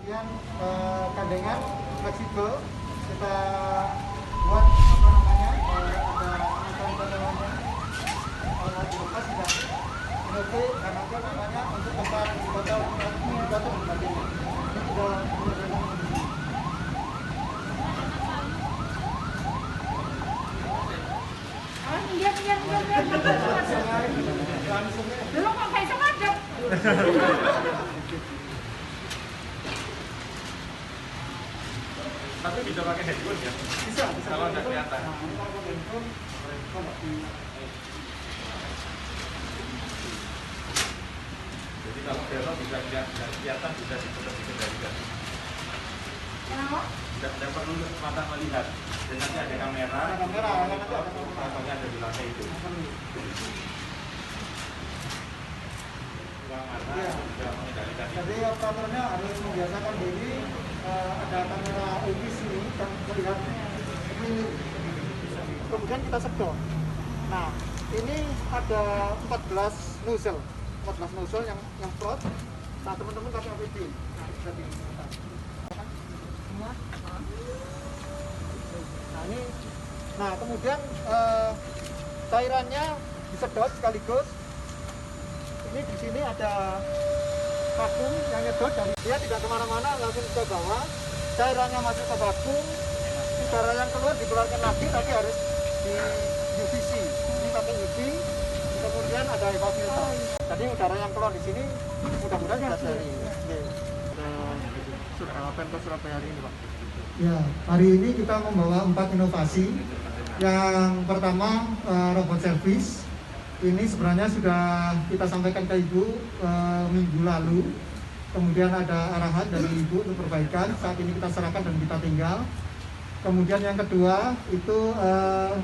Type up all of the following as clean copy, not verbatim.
kemudian kandengan fleksibel kita buat apa namanya ada potongannya kalau dilepas tidak oke karena apa namanya untuk tempat botol sebagainya ini sudah belum kok kayak sengaja. Tapi bisa pakai headphone ya? bisa Kalau nggak kelihatan. Jadi kalau belok bisa kelihatan, bisa dikendalikan. Kenapa? Tidak perlu mata melihat. Dan nanti ada kamera. Fotonya ada di lantai itu. Ruang mata bisa mengendalikan. Jadi operatornya harus membiasakan diri ada kamera office ini yang melihat sekeliling. Kemudian kita sedot. Nah, ini ada 14 nozzle yang plot. Nah, teman-teman pakai APD. Nah, bisa dilihat. Semua. Nah, ini. Nah, kemudian cairannya disedot sekaligus. Ini di sini ada vakum yang nyedot dari dia tidak kemana-mana, langsung ke bawah. Cairannya masuk ke vakum, udara yang keluar dikeluarkan lagi, tapi harus di UVC. Ini pakai UV, kemudian ada HEPA filter. Jadi udara yang keluar di sini mudah-mudahan sudah steril. Pemkot Surabaya hari ini, Pak. Ya, hari ini kita membawa 4 inovasi. Yang pertama robot service. Ini sebenarnya sudah kita sampaikan ke Ibu minggu lalu. Kemudian ada arahan dari Ibu untuk perbaikan. Saat ini kita serahkan dan kita tinggal. Kemudian yang kedua itu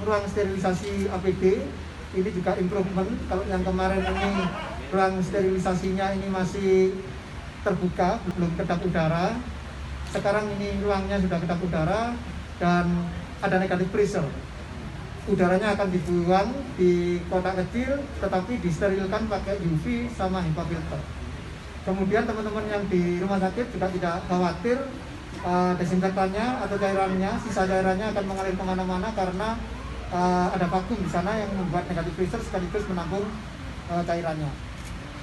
ruang sterilisasi APD. Ini juga improvement. Kalau yang kemarin ini ruang sterilisasinya ini masih terbuka, belum kedap udara. Sekarang ini ruangnya sudah kedap udara dan ada negative pressure. Udaranya akan dibuang di kotak kecil, tetapi disterilkan pakai UV sama HEPA filter. Kemudian teman-teman yang di rumah sakit juga tidak khawatir desinfektannya atau cairannya, sisa cairannya akan mengalir kemana-mana karena ada vakum di sana yang membuat negative pressure sekaligus menampung cairannya.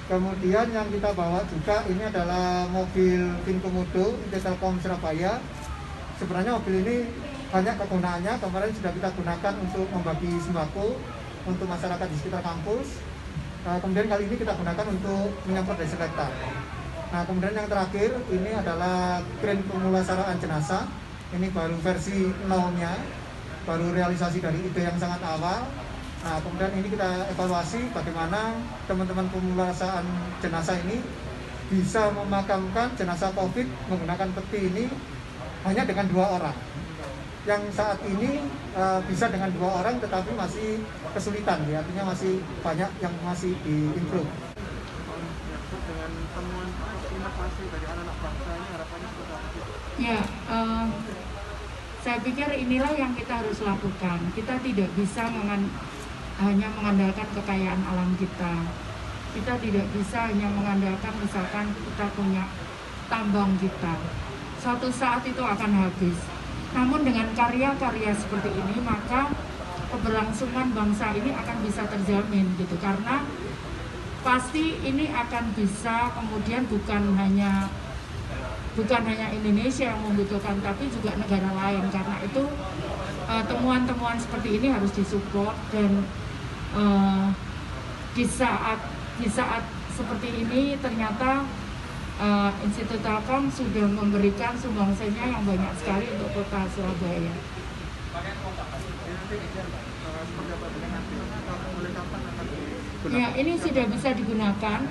Kemudian yang kita bawa juga ini adalah mobil Finkomodo Telkom Surabaya. Sebenarnya mobil ini banyak kegunaannya, kemarin sudah kita gunakan untuk membagi sembako untuk masyarakat di sekitar kampus. Kemudian kali ini kita gunakan untuk menyemprot desinfektan. Nah, kemudian yang terakhir ini adalah kren pemulasaraan jenazah. Ini baru versi 0-nya, baru realisasi dari ide yang sangat awal. Nah, kemudian ini kita evaluasi bagaimana teman-teman pemulasaraan jenazah ini bisa memakamkan jenazah COVID menggunakan peti ini hanya dengan 2 orang. Yang saat ini bisa dengan 2 orang tetapi masih kesulitan ya, artinya masih banyak yang masih diimprove. Dengan temuan inovasi dari anak-anak bangsa ini harapannya seperti apa? Ya, saya pikir inilah yang kita harus lakukan. Kita tidak bisa hanya mengandalkan kekayaan alam kita. Kita tidak bisa hanya mengandalkan misalkan kita punya tambang kita. Suatu saat itu akan habis. Namun dengan karya-karya seperti ini maka keberlangsungan bangsa ini akan bisa terjamin gitu, karena pasti ini akan bisa kemudian bukan hanya Indonesia yang membutuhkan tapi juga negara lain. Karena itu temuan-temuan seperti ini harus disupport dan di saat seperti ini ternyata Institut Telkom sudah memberikan sumbangsihnya yang banyak sekali untuk kota Surabaya. Ya, ini sudah bisa digunakan.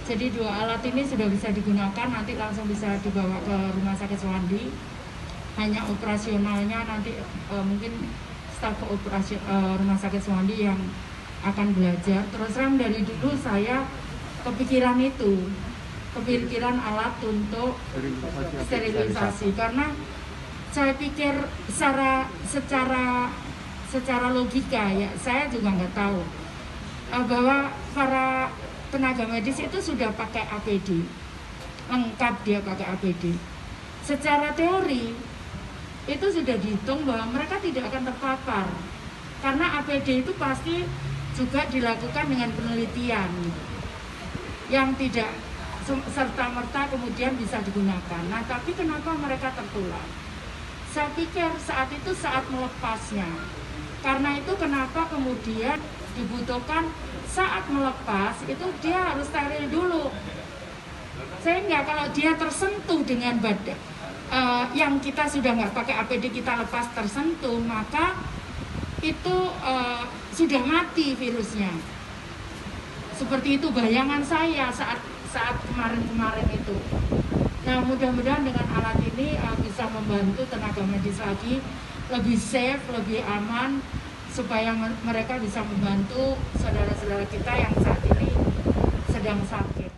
Jadi 2 alat ini sudah bisa digunakan, nanti langsung bisa dibawa ke Rumah Sakit Suwandi. Hanya operasionalnya nanti mungkin staf Rumah Sakit Suwandi yang akan belajar. Terus terang dari dulu saya kepikiran alat untuk sterilisasi karena saya pikir secara logika ya, saya juga nggak tahu bahwa para tenaga medis itu sudah pakai APD. lengkap dia pakai APD. Secara teori itu sudah dihitung bahwa mereka tidak akan terpapar karena APD itu pasti juga dilakukan dengan penelitian yang tidak serta-merta kemudian bisa digunakan. Nah, tapi kenapa mereka tertular? Saya pikir saat itu saat melepasnya. Karena itu kenapa kemudian dibutuhkan saat melepas itu dia harus steril dulu. Sehingga kalau dia tersentuh dengan badan yang kita sudah nggak pakai APD kita lepas tersentuh, maka itu sudah mati virusnya. Seperti itu bayangan saya saat kemarin-kemarin itu. Nah, mudah-mudahan dengan alat ini bisa membantu tenaga medis lagi lebih safe, lebih aman, supaya mereka bisa membantu saudara-saudara kita yang saat ini sedang sakit.